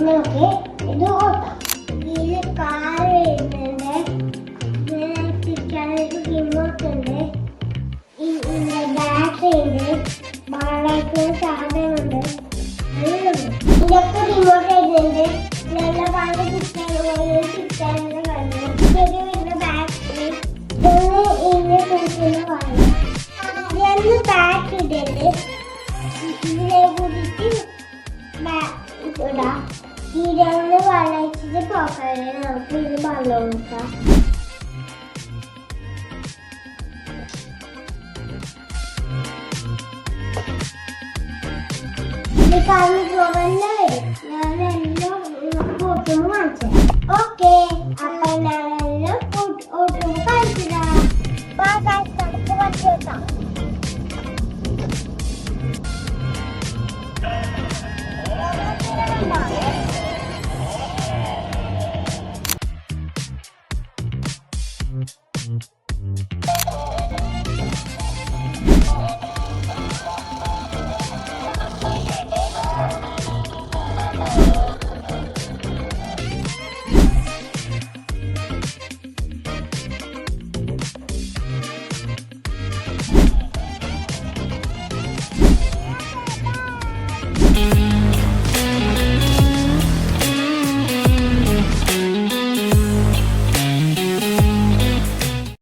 നോക്കി ഇത് ഓട്ടാം. ഇതിൽ കാർ വരുന്നുണ്ട്, തിരിക്കാനൊരു റിമോട്ട് ഉണ്ട്, ബാറ്ററി ഉണ്ട്, ബാളായിട്ടുള്ള സാധനമുണ്ട്, ഇതൊക്കെ റിമോട്ട് ആയിട്ടുണ്ട്. നല്ല പാല് തിരിക്കാനുള്ള കണ്ടു ശരി വരുന്ന ബാറ്ററി ഇന്ന് കുടിക്കുന്ന പാല് രണ്ട് ബാറ്റ് ഇടുന്നുണ്ട്. ഇതിനെ കൂടിയിട്ട് ഇടാം. ഈ രണ്ട് വെള്ളച്ചിട്ട് പോക്കാതെ നമുക്ക് ഇത് വെള്ളം കൊടുക്കാം. ഇത് കാരണം